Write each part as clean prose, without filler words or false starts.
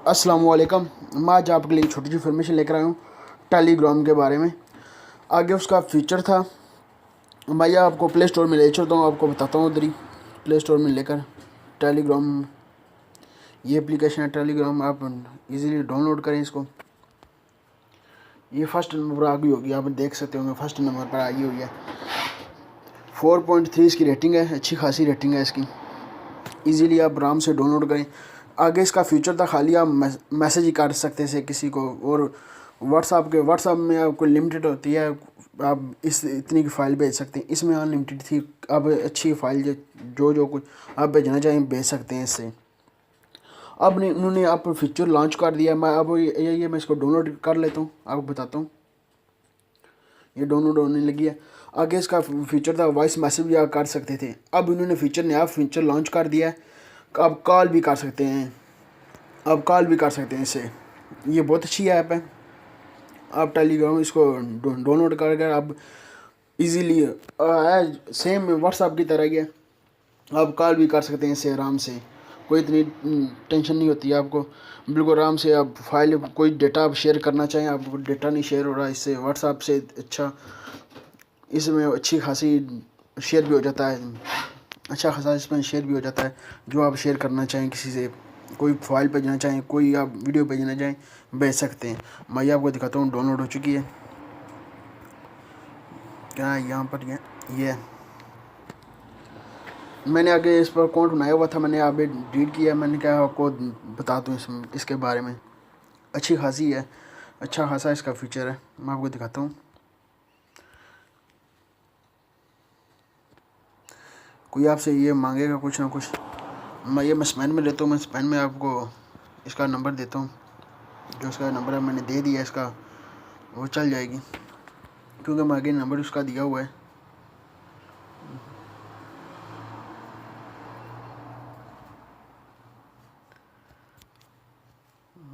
अस्सलाम वालेकुम। मैं आज आपके लिए छोटी सी इन्फॉर्मेशन लेकर आया हूँ टेलीग्राम के बारे में। आगे उसका फीचर था, मैं आपको प्ले स्टोर में ले चलता हूँ, आपको बताता हूँ उधर ही प्ले स्टोर में लेकर। टेलीग्राम ये एप्लीकेशन है टेलीग्राम, आप इजीली डाउनलोड करें इसको। ये फर्स्ट नंबर पर आ गई होगी, आप देख सकते होंगे फर्स्ट नंबर पर आ गई हुई है। 4.3 इसकी रेटिंग है, अच्छी खासी रेटिंग है इसकी। इजीली आप आराम से डाउनलोड करें। आगे इसका फीचर था खाली आप मैसेज ही कर सकते थे किसी को, और व्हाट्सएप में आपको लिमिटेड होती है, आप इस इतनी की फ़ाइल भेज सकते हैं। इसमें अनलिमिटेड थी, आप अच्छी फ़ाइल जो कुछ आप भेजना चाहें भेज सकते हैं इससे। अब उन्होंने आप फीचर लॉन्च कर दिया। मैं अब ये मैं इसको डाउनलोड कर लेता हूँ, आपको बताता हूँ। ये डाउनलोड होने लगी है। आगे इसका फीचर था वॉइस मैसेज भी आप कर सकते थे। अब इन्होंने नया फीचर लॉन्च कर दिया है, आप कॉल भी कर सकते हैं, आप कॉल भी कर सकते हैं इससे। ये बहुत अच्छी ऐप है। आप टेलीग्राम इसको डाउनलोड करके आप इजीली सेम व्हाट्सएप की तरह ही है, आप कॉल भी कर सकते हैं इससे आराम से। कोई इतनी टेंशन नहीं होती है आपको, बिल्कुल आराम से। आप फाइल कोई डेटा आप शेयर करना चाहें, आपको डेटा नहीं शेयर हो रहा इससे व्हाट्सएप से। अच्छा, इसमें अच्छी खासी शेयर भी हो जाता है, अच्छा खासा इसमें शेयर भी हो जाता है। जो आप शेयर करना चाहें किसी से, कोई फाइल भेजना चाहें, कोई आप वीडियो भेजना चाहें, भेज सकते हैं। मैं आपको दिखाता हूँ, डाउनलोड हो चुकी है क्या यहाँ पर। ये मैंने आगे इस पर अकाउंट बनाया हुआ था, मैंने अभी डिलीट किया। मैंने क्या आपको बता दूँ इसके बारे में। अच्छी खासी है, अच्छा खासा इसका फीचर है। मैं आपको दिखाता हूँ। कोई आपसे ये मांगेगा कुछ ना कुछ, मैं स्पेन में लेता हूँ। मैं स्पेन में आपको इसका नंबर देता हूँ, जो उसका नंबर है मैंने दे दिया इसका, वो चल जाएगी क्योंकि मैं आगे नंबर उसका दिया हुआ है।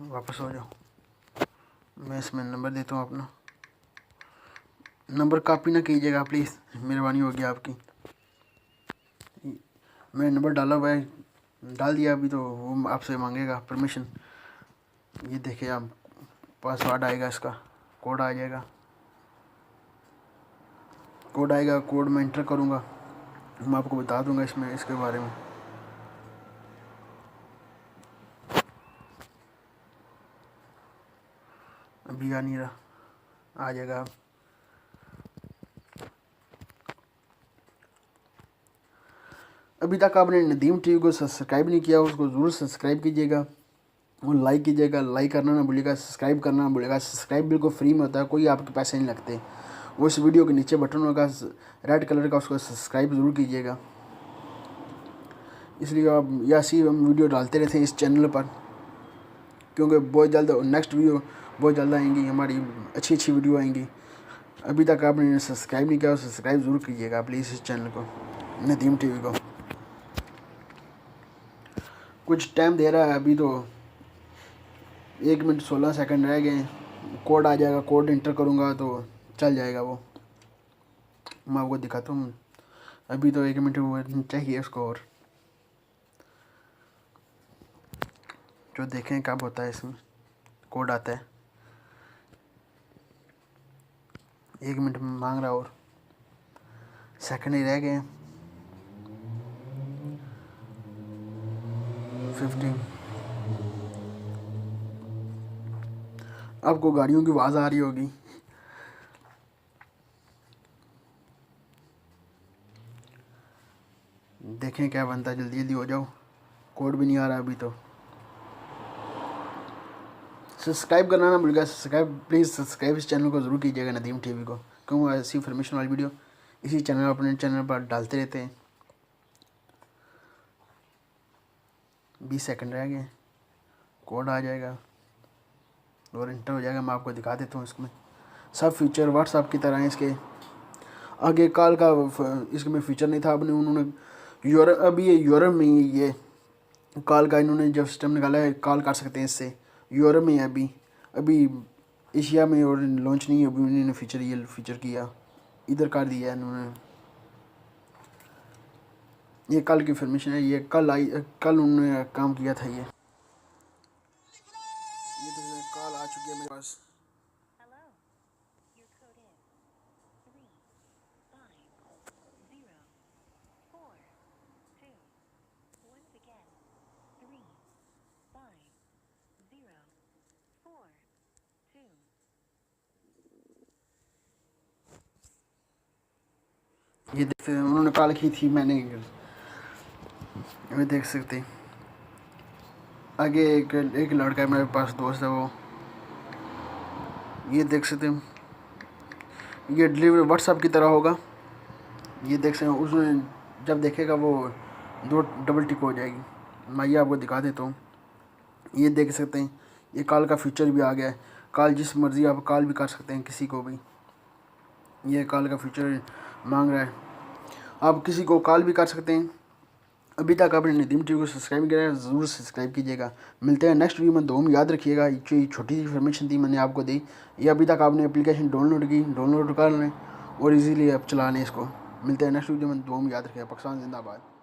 वापस हो जाओ, मैं इसमें नंबर देता हूँ अपना। नंबर कॉपी ना कीजिएगा प्लीज़, मेहरबानी होगी आपकी। मैंने नंबर डाला हुआ है, डाल दिया अभी, तो वो आपसे मांगेगा परमिशन। ये देखिए, आप पासवर्ड आएगा, इसका कोड आ जाएगा, कोड आएगा, कोड मैं इंटर करूँगा। मैं आपको बता दूंगा इसमें इसके बारे में। अभी आ नहीं रहा, आ जाएगा अब। अभी तक आपने नदीम टीवी को सब्सक्राइब नहीं किया, उसको ज़रूर सब्सक्राइब कीजिएगा और लाइक कीजिएगा। लाइक करना ना भूलिएगा, सब्सक्राइब करना ना भूलिएगा। सब्सक्राइब बिल्कुल फ्री में होता है, कोई आपके पैसे नहीं लगते। वो इस वीडियो के नीचे बटन होगा रेड कलर का, उसको सब्सक्राइब ज़रूर कीजिएगा। इसलिए आप ऐसी हम वीडियो डालते रहते हैं इस चैनल पर, क्योंकि बहुत जल्द नेक्स्ट वीडियो बहुत जल्द आएंगी, हमारी अच्छी अच्छी वीडियो आएंगी। अभी तक आपने सब्सक्राइब नहीं किया, सब्सक्राइब ज़रूर कीजिएगा प्लीज़ इस चैनल को, नदीम टीवी को। कुछ टाइम दे रहा है अभी, तो 1 मिनट 16 सेकंड रह गए। कोड आ जाएगा, कोड इंटर करूँगा तो चल जाएगा वो। मैं आपको दिखाता हूँ। अभी तो 1 मिनट वो चाहिए उसको, और जो देखें कब होता है इसमें कोड आता है। 1 मिनट में मांग रहा, और सेकंड ही रह गए हैं। 15। आपको गाड़ियों की आवाज़ आ रही होगी। देखें क्या बनता है, जल्दी जल्दी हो जाओ। कोड भी नहीं आ रहा अभी तो। सब्सक्राइब करना ना भूलिएगा, सब्सक्राइब प्लीज़, सब्सक्राइब इस चैनल को ज़रूर कीजिएगा नदीम टीवी को, क्योंकि ऐसी इन्फॉर्मेशन वाली वीडियो इसी चैनल अपने चैनल पर डालते रहते हैं। 20 सेकंड रह गए, कोड आ जाएगा और इंटर हो जाएगा। मैं आपको दिखा देता हूँ इसमें सब फीचर व्हाट्सएप की तरह है। इसके आगे कॉल का इसमें फीचर नहीं था, अब उन्होंने अभी ये यूरोप में ही ये कॉल का इन्होंने जो सिस्टम निकाला है, कॉल कर सकते हैं इससे। यूरोप में है अभी, अभी एशिया में और लॉन्च नहीं है अभी। उन्होंने ये फीचर किया, इधर कर दिया है इन्होंने। ये कल की इन्फॉर्मेशन है, ये कल उन्होंने काम किया था ये। कॉल आ चुकी है मेरे पास। ये देखते हैं उन्होंने कॉल की थी, मैंने ये देख सकते हैं। आगे एक लड़का है मेरे पास, दोस्त है वो, ये देख सकते हैं। ये डिलीवरी व्हाट्सएप की तरह होगा। ये देख सकते हैं, उसमें जब देखेगा वो 2 डबल टिक हो जाएगी। मैं ये आपको दिखा देता हूँ। ये देख सकते हैं, ये कॉल का फीचर भी आ गया है। कॉल जिस मर्ज़ी आप कॉल भी कर सकते हैं किसी को भी। ये कॉल का फीचर मांग रहा है, आप किसी को कॉल भी कर सकते हैं। अभी तक आपने नदीम टीवी को सब्सक्राइब किया है, ज़रूर सब्सक्राइब कीजिएगा। मिलते हैं नेक्स्ट वीडियो में। दो याद रखिएगा, ये छोटी सी इन्फॉर्मेशन थी मैंने आपको दी। ये अभी तक आपने एप्लीकेशन डाउनलोड कर लें और इजीली आप चला लें इसको। मिलते हैं नेक्स्ट वीडियो में। दो याद रखिएगा। पाकिस्तान जिंदाबाद।